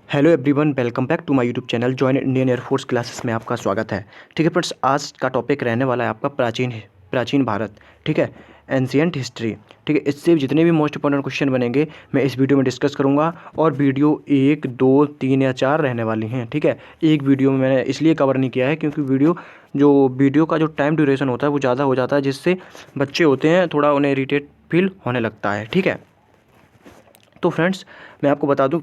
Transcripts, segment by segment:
Hello everyone, welcome back to my YouTube channel join Indian air force classes में आपका स्वागत है। ठीक है फ्रेंड्स, आज का टॉपिक रहने वाला है आपका प्राचीन भारत। ठीक है, एंशियंट हिस्ट्री। ठीक है, इससे जितने भी मोस्ट इंपॉर्टेंट क्वेश्चन बनेंगे मैं इस वीडियो में डिस्कस करूंगा। और वीडियो 1, 2, 3 या 4 रहने वाली हैं। ठीक है, एक वीडियो में मैंने इसलिए कवर नहीं किया है क्योंकि वीडियो का जो टाइम ड्यूरेशन होता है वो ज़्यादा हो जाता है, जिससे बच्चे होते हैं थोड़ा उन्हें इरिटेट फील होने लगता है। ठीक है, तो फ्रेंड्स मैं आपको बता दूं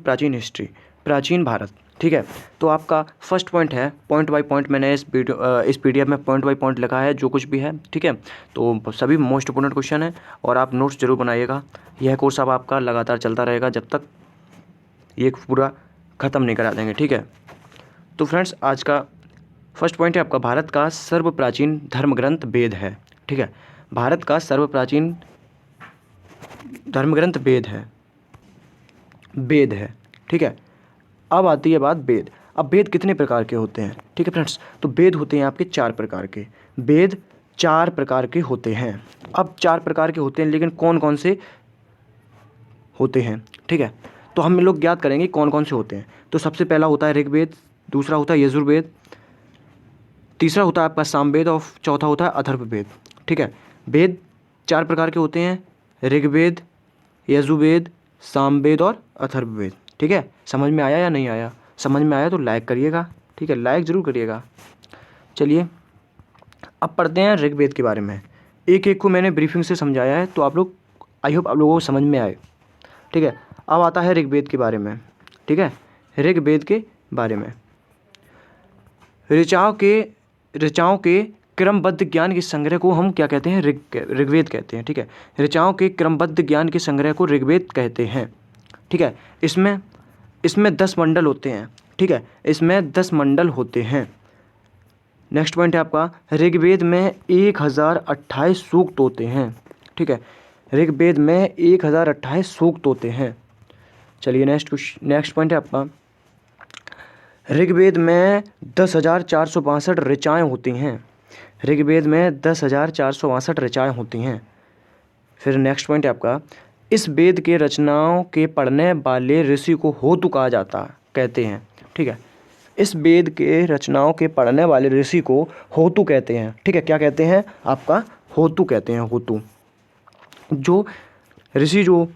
प्राचीन भारत। ठीक है, तो आपका फर्स्ट पॉइंट है, पॉइंट बाय पॉइंट मैंने इस PDF में पॉइंट बाय पॉइंट लिखा है जो कुछ भी है। ठीक है, तो सभी मोस्ट इंपोर्टेंट क्वेश्चन है और आप नोट्स जरूर बनाइएगा। यह कोर्स अब आपका लगातार चलता रहेगा जब तक ये पूरा ख़त्म नहीं करा देंगे। ठीक है, तो फ्रेंड्स आज का फर्स्ट पॉइंट है आपका, भारत का सर्वप्राचीन धर्म ग्रंथ वेद है। ठीक है, भारत का सर्वप्राचीन धर्म ग्रंथ वेद है। ठीक है, अब आती है बात वेद। अब वेद कितने प्रकार के होते हैं? ठीक है फ्रेंड्स, तो वेद होते हैं आपके 4 प्रकार के। वेद 4 प्रकार के होते हैं। अब 4 प्रकार के होते हैं, लेकिन कौन कौन से होते हैं? ठीक है, तो हम लोग ज्ञात करेंगे कौन कौन से होते हैं। तो सबसे पहला होता है ऋग्वेद, दूसरा होता है यजुर्वेद, तीसरा होता है आपका सामवेद और चौथा होता है अथर्ववेद। ठीक है, वेद 4 प्रकार के होते हैं, ऋग्वेद, यजुर्वेद, सामवेद और अथर्ववेद। ठीक है, समझ में आया या नहीं आया? समझ में आया तो लाइक करिएगा। ठीक है, लाइक ज़रूर करिएगा। चलिए अब पढ़ते हैं ऋग्वेद के बारे में। एक एक को मैंने ब्रीफिंग से समझाया है, तो आप लोग, आई होप आप लोगों को समझ में आए। ठीक है, अब आता है ऋग्वेद के बारे में। ठीक है, ऋग्वेद के बारे में ऋचाओं के क्रमबद्ध ज्ञान के संग्रह को हम क्या कहते हैं? ऋग्वेद कहते हैं। ठीक है, ऋचाओं के क्रमबद्ध ज्ञान के संग्रह को ऋग्वेद कहते हैं। ठीक है, इसमें 10 मंडल होते हैं। ठीक है, इसमें 10 मंडल होते हैं। नेक्स्ट पॉइंट है आपका, ऋग्वेद में 1028 सूक्त होते हैं। ठीक है, ऋग्वेद में 1028 सूक्त होते हैं। चलिए नेक्स्ट पॉइंट है आपका, ऋग्वेद में 10,462 ऋचाएँ होती हैं। ऋग्वेद में 10,462 ऋचाएँ होती हैं। फिर नेक्स्ट पॉइंट है आपका, इस वेद के रचनाओं के पढ़ने वाले ऋषि को होतु कहा कहते हैं। ठीक है, इस वेद के रचनाओं के पढ़ने वाले ऋषि को होतु कहते हैं। ठीक है, क्या कहते हैं? आपका होतु कहते हैं। होतु, जो ऋषि जो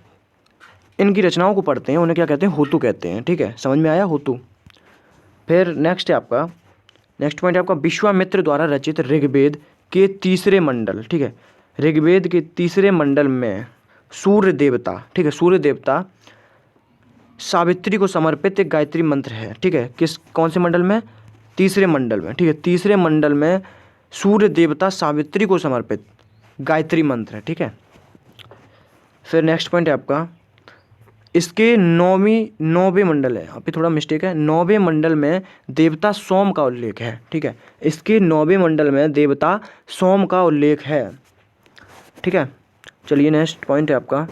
इनकी रचनाओं को पढ़ते हैं उन्हें क्या कहते हैं? होतु कहते हैं। ठीक है, समझ में आया होतु? फिर नेक्स्ट पॉइंट है आपका, विश्वामित्र द्वारा रचित ऋग्वेद के तीसरे मंडल। ठीक है, ऋग्वेद के तीसरे मंडल में सूर्य देवता, ठीक है, सूर्य देवता सावित्री को समर्पित एक गायत्री मंत्र है। ठीक है, कौन से मंडल में? तीसरे मंडल में। ठीक है, तीसरे मंडल में सूर्य देवता सावित्री को समर्पित गायत्री मंत्र है। ठीक है, फिर नेक्स्ट पॉइंट है आपका, इसके 9वें मंडल है, यहाँ पे थोड़ा मिस्टेक है, 9वें मंडल में देवता सोम का उल्लेख है। ठीक है, इसके 9वें मंडल में देवता सोम का उल्लेख है। ठीक है, चलिए नेक्स्ट पॉइंट है आपका,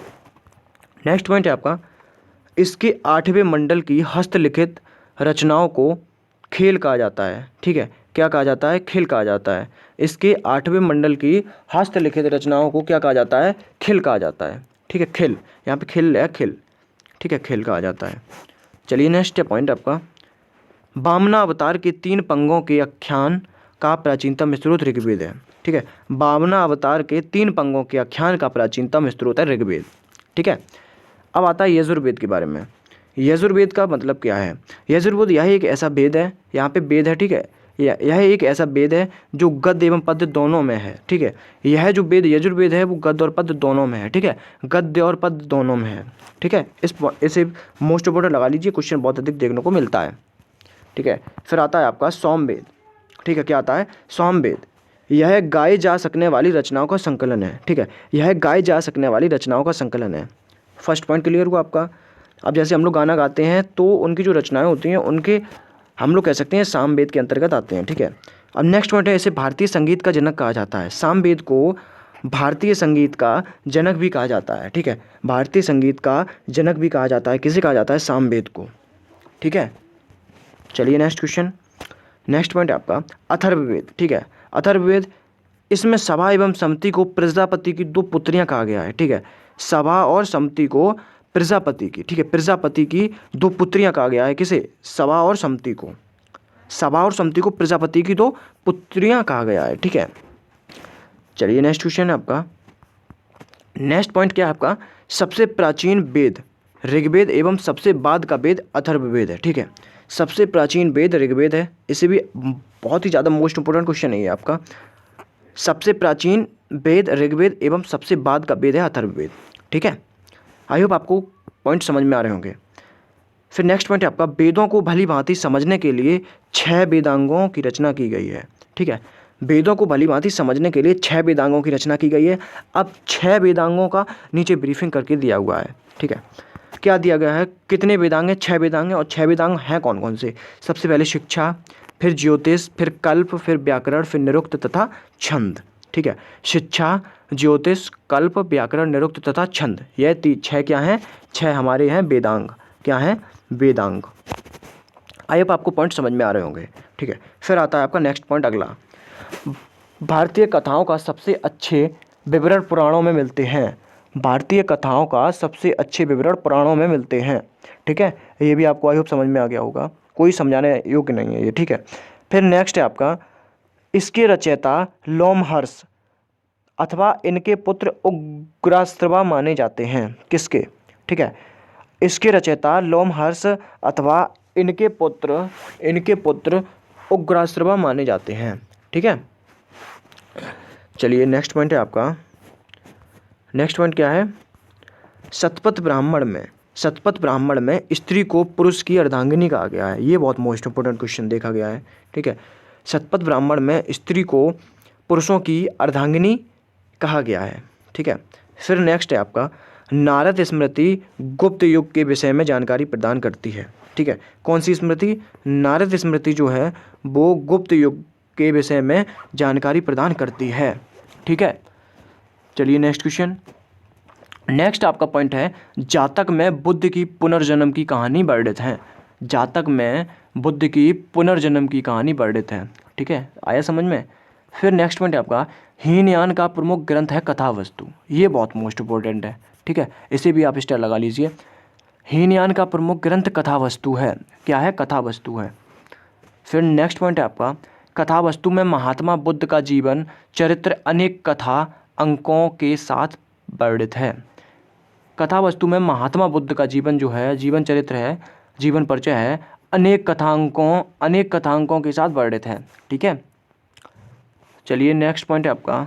इसके 8वें मंडल की हस्तलिखित रचनाओं को खेल कहा जाता है। ठीक है, क्या कहा जाता है? खेल कहा जाता है। इसके 8वें मंडल की हस्तलिखित रचनाओं को क्या कहा जाता है? खेल कहा जाता है। ठीक है, खेल, यहाँ पे खेल है, खेल। ठीक है, खेल कहा जाता है। चलिए नेक्स्ट पॉइंट आपका, वामनावतार के 3 पंगों के आख्यान का प्राचीनतम स्रोत ऋग्वेद है। ठीक है, वामनावतार के 3 पंगों के आख्यान का प्राचीनतम स्रोत है ऋग्वेद। ठीक है, अब आता है यजुर्वेद के बारे में। यजुर्वेद का मतलब क्या है? यजुर्वेद यह एक ऐसा वेद है, यहाँ पे वेद है। ठीक है, यह एक ऐसा वेद है जो गद्य एवं पद्य दोनों में है। ठीक है, यह जो वेद यजुर्वेद है वो गद्य और पद्य दोनों में है। ठीक है, गद्य और पद्य दोनों में है। ठीक है, इसे मोस्ट इंपोर्टेंट लगा लीजिए, क्वेश्चन बहुत अधिक देखने को मिलता है। ठीक है, फिर आता है आपका सामवेद। ठीक है, क्या आता है? सामवेद, यह गाए जा सकने वाली रचनाओं का संकलन है। ठीक है, यह गाए जा सकने वाली रचनाओं का संकलन है। फर्स्ट पॉइंट क्लियर हुआ आपका। अब जैसे हम लोग गाना गाते हैं तो उनकी जो रचनाएं होती हैं उनके हम लोग कह सकते हैं सामवेद के अंतर्गत आते हैं। ठीक है, अब नेक्स्ट पॉइंट है, इसे भारतीय संगीत का जनक कहा जाता है। सामवेद को भारतीय संगीत का जनक भी कहा जाता है। ठीक है, भारतीय संगीत का जनक भी कहा जाता है। किसे कहा जाता है? सामवेद को। ठीक है, चलिए नेक्स्ट पॉइंट है आपका अथर्ववेद। ठीक है, अथर्ववेद, इसमें सभा एवं समति को प्रजापति की 2 पुत्रियां कहा गया है। ठीक है, सभा और समति को प्रजापति की, ठीक है, प्रजापति की 2 पुत्रियां कहा गया है। किसे? सभा और समती को। सभा और समती को प्रजापति की 2 पुत्रियां कहा गया है, ठीक है। चलिए नेक्स्ट क्वेश्चन है आपका। नेक्स्ट पॉइंट क्या है आपका? सबसे प्राचीन वेद ऋग्वेद एवं सबसे बाद का वेद अथर्ववेद है, ठीक है। सबसे प्राचीन वेद ऋग्वेद है। इसे भी बहुत ही ज़्यादा मोस्ट इंपोर्टेंट क्वेश्चन है ये आपका। सबसे प्राचीन वेद ऋग्वेद एवं सबसे बाद का वेद है अथर्ववेद, ठीक है। आई होप आपको पॉइंट समझ में आ रहे होंगे। फिर नेक्स्ट पॉइंट है आपका, वेदों को भली भांति समझने के लिए 6 वेदांगों की रचना की गई है, ठीक है। वेदों को भली भांति समझने के लिए 6 वेदांगों की रचना की गई है। अब 6 वेदांगों का नीचे ब्रीफिंग करके दिया हुआ है, ठीक है। क्या दिया गया है? कितने वेदांग हैं? 6 वेदांग हैं। और 6 वेदांग हैं कौन कौन से? सबसे पहले शिक्षा, फिर ज्योतिष, फिर कल्प, फिर व्याकरण, फिर निरुक्त तथा छंद, ठीक है। शिक्षा, ज्योतिष, कल्प, व्याकरण, निरुक्त तथा छंद, यह 6 क्या हैं? 6 हमारे हैं वेदांग। क्या हैं? वेदांग। आई होप आपको पॉइंट समझ में आ रहे होंगे, ठीक है। फिर आता है आपका नेक्स्ट पॉइंट अगला। भारतीय कथाओं का सबसे अच्छे विवरण पुराणों में मिलते हैं। भारतीय कथाओं का सबसे अच्छे विवरण पुराणों में मिलते हैं, ठीक है। ये भी आपको आई होप समझ में आ गया होगा, कोई समझाने योग्य नहीं है ये, ठीक है। फिर नेक्स्ट है आपका, इसके रचयिता लोमहर्ष अथवा इनके पुत्र उग्राश्रवा माने जाते हैं। किसके? ठीक है, इसके रचयिता लोमहर्ष अथवा इनके पुत्र उग्राश्रवा माने जाते हैं, ठीक है। चलिए नेक्स्ट पॉइंट है आपका। नेक्स्ट पॉइंट क्या है? शतपथ ब्राह्मण में स्त्री को पुरुष की अर्धांगिनी कहा गया है। ये बहुत मोस्ट इंपोर्टेंट क्वेश्चन देखा गया है, ठीक है। शतपथ ब्राह्मण में स्त्री को पुरुषों की अर्धांगिनी कहा गया है, ठीक है। फिर नेक्स्ट है आपका, नारद स्मृति गुप्त युग के विषय में जानकारी प्रदान करती है, ठीक है। कौन सी स्मृति? नारद स्मृति जो है वो गुप्त युग के विषय में जानकारी प्रदान करती है, ठीक है। चलिए नेक्स्ट क्वेश्चन। नेक्स्ट आपका पॉइंट है, जातक में बुद्ध की पुनर्जन्म की कहानी वर्णित है। जातक में बुद्ध की पुनर्जन्म की कहानी वर्णित है, ठीक है। आया समझ में? फिर नेक्स्ट पॉइंट है आपका, हीनयान का प्रमुख ग्रंथ है कथावस्तु। ये बहुत मोस्ट इंपोर्टेंट है, ठीक है। इसे भी आप स्टार लगा लीजिए। हीनयान का प्रमुख ग्रंथ कथावस्तु है। क्या है? कथावस्तु है। फिर नेक्स्ट पॉइंट है आपका, कथावस्तु में महात्मा बुद्ध का जीवन चरित्र अनेक कथा अंकों के साथ वर्णित है। कथावस्तु में महात्मा बुद्ध का जीवन जो है, जीवन चरित्र है, जीवन परिचय है, अनेक कथांकों के साथ वर्णित है, ठीक है। चलिए नेक्स्ट पॉइंट है आपका,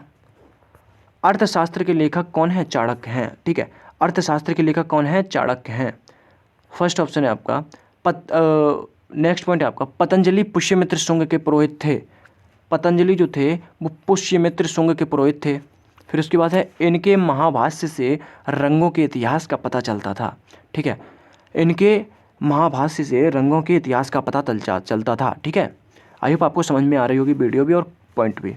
अर्थशास्त्र के लेखक कौन है? चाणक्य हैं, ठीक है। अर्थशास्त्र के लेखक कौन है? चाणक्य हैं। फर्स्ट ऑप्शन है आपका। नेक्स्ट पॉइंट है आपका, पतंजलि पुष्यमित्र शुंग के पुरोहित थे। पतंजलि जो थे वो पुष्यमित्र शुंग के पुरोहित थे। फिर उसके बाद है, इनके महाभाष्य से रंगों के इतिहास का पता चलता था, ठीक है। इनके महाभाष्य से रंगों के इतिहास का पता चलता था, ठीक है। आई होप आपको समझ में आ रही होगी वीडियो भी और पॉइंट भी।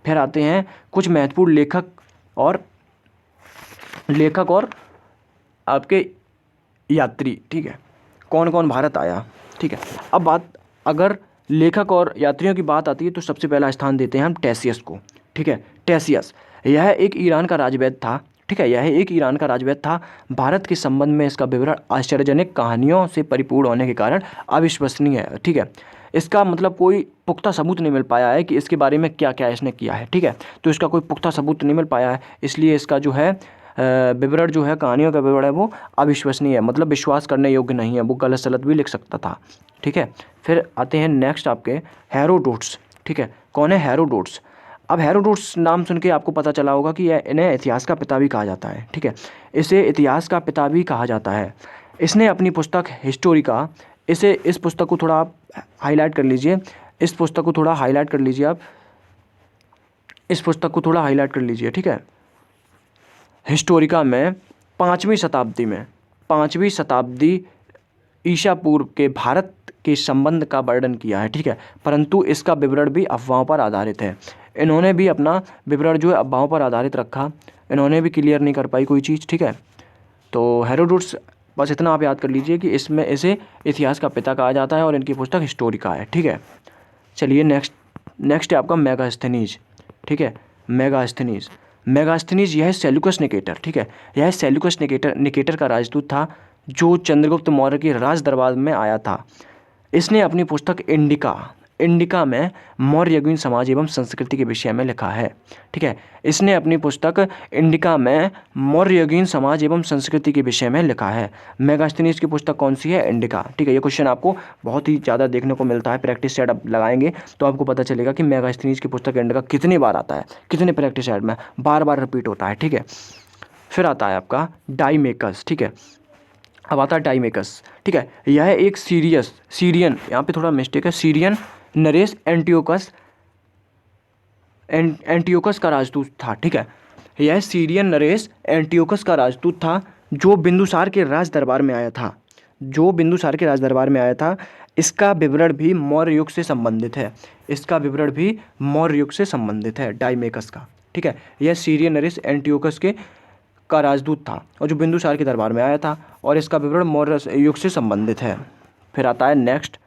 फिर आते हैं कुछ महत्वपूर्ण लेखक और आपके यात्री, ठीक है। कौन कौन भारत आया, ठीक है। अब बात अगर लेखक और यात्रियों की बात आती है तो सबसे पहला स्थान देते हैं हम टेसियस को, ठीक है। टेसियस यह एक ईरान का राजवैद्य था, ठीक है। यह एक ईरान का राजवैद्य था। भारत के संबंध में इसका विवरण आश्चर्यजनक कहानियों से परिपूर्ण होने के कारण अविश्वसनीय है, ठीक है। इसका मतलब कोई पुख्ता सबूत नहीं मिल पाया है कि इसके बारे में क्या क्या इसने किया है, ठीक है। तो इसका कोई पुख्ता सबूत नहीं मिल पाया है, इसलिए इसका जो है विवरण जो है, कहानियों का विवरण है वो अविश्वसनीय है, मतलब विश्वास करने योग्य नहीं है। वो गलत सलत भी लिख सकता था, ठीक है। फिर आते हैं नेक्स्ट आपके हेरोडोट्स, ठीक है। कौन है? हेरोडोट्स। अब हेरोडोट्स नाम सुन के आपको पता चला होगा कि इन्हें इतिहास का पिता भी कहा जाता है, ठीक है। इसे इतिहास का पिता भी कहा जाता है। इसने अपनी पुस्तक हिस्टोरिका, इस पुस्तक को थोड़ा आप हाईलाइट कर लीजिए, इस पुस्तक को थोड़ा हाईलाइट कर लीजिए आप, इस पुस्तक को थोड़ा हाईलाइट कर लीजिए, ठीक है। हिस्टोरिका में 5वीं शताब्दी ईसा पूर्व के भारत के संबंध का वर्णन किया है, ठीक है। परंतु इसका विवरण भी अफवाहों पर आधारित है। इन्होंने भी अपना विवरण जो है अफवाहों पर आधारित रखा, इन्होंने भी क्लियर नहीं कर पाई कोई चीज़, ठीक है। तो हेरोडोट्स, बस इतना आप याद कर लीजिए कि इसमें इसे इतिहास का पिता कहा जाता है और इनकी पुस्तक हिस्टोरिका है, ठीक है। चलिए नेक्स्ट है आपका मेगास्थनीज, ठीक है। मेगास्थनीज मेगास्थनीज यह सेल्यूकस निकेटर, ठीक है, यह सेल्यूकस निकेटर का राजदूत था जो चंद्रगुप्त मौर्य के राज दरबार में आया था। इसने अपनी पुस्तक इंडिका में मौर्ययुगीन समाज एवं संस्कृति के विषय में लिखा है, ठीक है। इसने अपनी पुस्तक इंडिका में मौर्ययुगीन समाज एवं संस्कृति के विषय में लिखा है। मेगास्थनीज की पुस्तक कौन सी है? इंडिका, ठीक है। ये क्वेश्चन आपको बहुत ही ज़्यादा देखने को मिलता है, प्रैक्टिस सेट आप लगाएंगे तो आपको पता चलेगा कि मेगास्थनीज की पुस्तक इंडिका कितनी बार आता है, कितने प्रैक्टिस सेट में बार बार रिपीट होता है, ठीक है। फिर आता है आपका डाइमेकस, ठीक है। अब आता है डाइमेकस, ठीक है। यह एक सीरियन, यहाँ पे थोड़ा मिस्टेक है, सीरियन नरेश एंटियोकस का राजदूत था, ठीक है। यह सीरियन नरेश एंटियोकस का राजदूत था जो बिंदुसार के राज दरबार में आया था। इसका विवरण भी मौर्य युग से संबंधित है, डाइमेकस का, ठीक है। यह सीरियन नरेश एंटियोकस का राजदूत था और जो बिंदुसार के दरबार में आया था, और इसका विवरण मौर्य युग से संबंधित है। फिर आता है नेक्स्ट,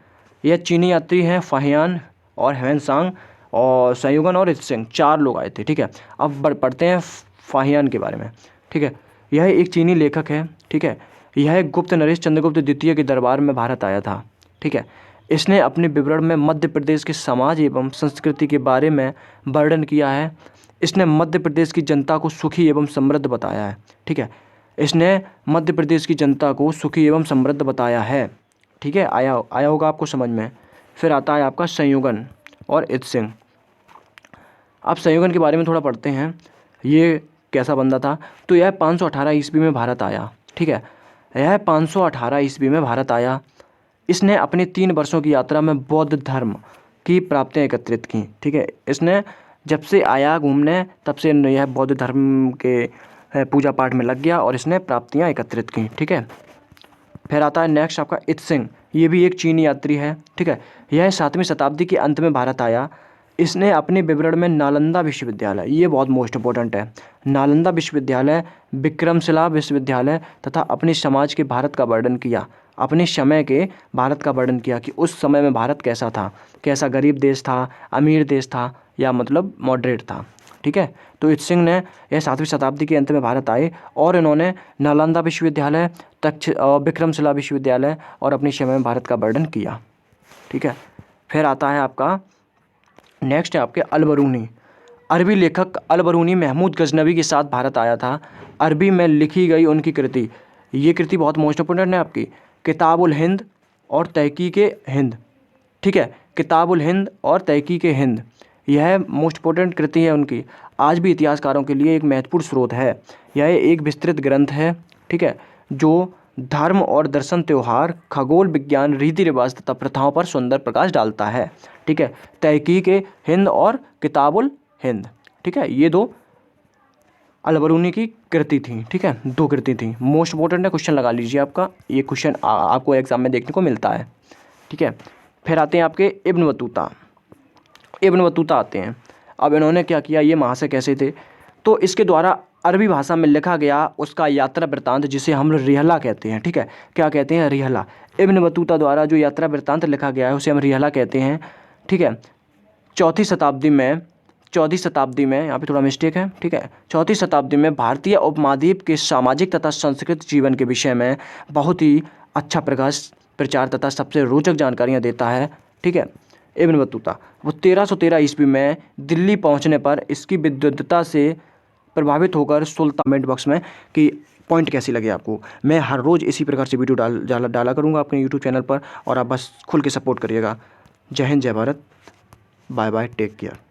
यह चीनी यात्री हैं फाहियान और ह्वेनसांग और संयुगन और इत्सिंग, 4 लोग आए थे, ठीक है। अब पढ़ते हैं फाहियान के बारे में, ठीक है। यह एक चीनी लेखक है, ठीक है। यह गुप्त नरेश चंद्रगुप्त द्वितीय के दरबार में भारत आया था, ठीक है। इसने अपने विवरण में मध्य प्रदेश के समाज एवं संस्कृति के बारे में वर्णन किया है। इसने मध्य प्रदेश की जनता को सुखी एवं समृद्ध बताया है, ठीक है। ठीक है, आया होगा आपको समझ में। फिर आता है आपका संयुगन और इत्सिंग। अब संयुगन के बारे में थोड़ा पढ़ते हैं। ये कैसा बंदा था? तो यह 518 ईस्वी में भारत आया, ठीक है। यह 518 ईस्वी में भारत आया। इसने अपने 3 वर्षों की यात्रा में बौद्ध धर्म की प्राप्तियाँ एकत्रित की, ठीक है। इसने जब से आया घूमने तब से यह बौद्ध धर्म के पूजा पाठ में लग गया और इसने प्राप्तियाँ एकत्रित की, ठीक है। फिर आता है नेक्स्ट आपका इत्सिंग। ये भी एक चीनी यात्री है, ठीक है। यह 7वीं शताब्दी के अंत में भारत आया। इसने अपने विवरण में नालंदा विश्वविद्यालय, ये बहुत मोस्ट इंपॉर्टेंट है, नालंदा विश्वविद्यालय, विक्रमशिला विश्वविद्यालय तथा अपने समाज के भारत का वर्णन किया। अपने समय के भारत का वर्णन किया कि उस समय में भारत कैसा था, कैसा गरीब देश था, अमीर देश था या मतलब मॉडरेट था, ठीक है। तो इत्सिंग ने यह 7वीं शताब्दी के अंत में भारत आए और इन्होंने नालंदा विश्वविद्यालय, विक्रमशिला विश्वविद्यालय और अपने समय में भारत का वर्णन किया, ठीक है। फिर आता है आपका नेक्स्ट है आपके अलबरूनी। अरबी लेखक अलबरूनी महमूद गजनवी के साथ भारत आया था। अरबी में लिखी गई उनकी कृति, ये कृति बहुत मोस्ट इंपोर्टेंट है आपकी, किताबुल हिंद और तहकीक हिंद, ठीक है। किताबुल हिंद और तहकीक हिंद, यह मोस्ट इंपोर्टेंट कृति है उनकी, आज भी इतिहासकारों के लिए एक महत्वपूर्ण स्रोत है। यह एक विस्तृत ग्रंथ है, ठीक है, जो धर्म और दर्शन, त्योहार, खगोल विज्ञान, रीति रिवाज तथा प्रथाओं पर सुंदर प्रकाश डालता है, ठीक है। तहकीक हिंद और किताबुल हिंद, ठीक है, ये 2 अलबरूनी की कृति थी, ठीक है, 2 कृति थी, मोस्ट इंपोर्टेंट है, क्वेश्चन लगा लीजिए आपका, ये क्वेश्चन आपको एग्जाम में देखने को मिलता है, ठीक है। फिर आते हैं आपके इब्न बतूता आते हैं। अब इन्होंने क्या किया, ये महाशय कैसे थे? तो इसके द्वारा अरबी भाषा में लिखा गया उसका यात्रा वृत्तांत, जिसे हम रिहला कहते हैं, ठीक है, क्या कहते हैं? रिहला। इब्न बतूता द्वारा जो यात्रा वृत्तांत लिखा गया है उसे हम रिहला कहते हैं, ठीक है। 4वीं शताब्दी में यहाँ पे थोड़ा मिस्टेक है, ठीक है, 4वीं शताब्दी में भारतीय उपमहाद्वीप के सामाजिक तथा सांस्कृतिक जीवन के विषय में बहुत ही अच्छा प्रचार तथा सबसे रोचक जानकारियाँ देता है, ठीक है। इब्न बतूता वो 1313 ईस्वी में दिल्ली पहुँचने पर इसकी विद्वत्ता से प्रभावित होकर सुल्तान, कमेंट बॉक्स में कि पॉइंट कैसी लगी आपको। मैं हर रोज़ इसी प्रकार से वीडियो डाला करूँगा अपने यूट्यूब चैनल पर, और आप बस खुल के सपोर्ट करिएगा। जय हिंद, जय Bharat, bye bye, take care.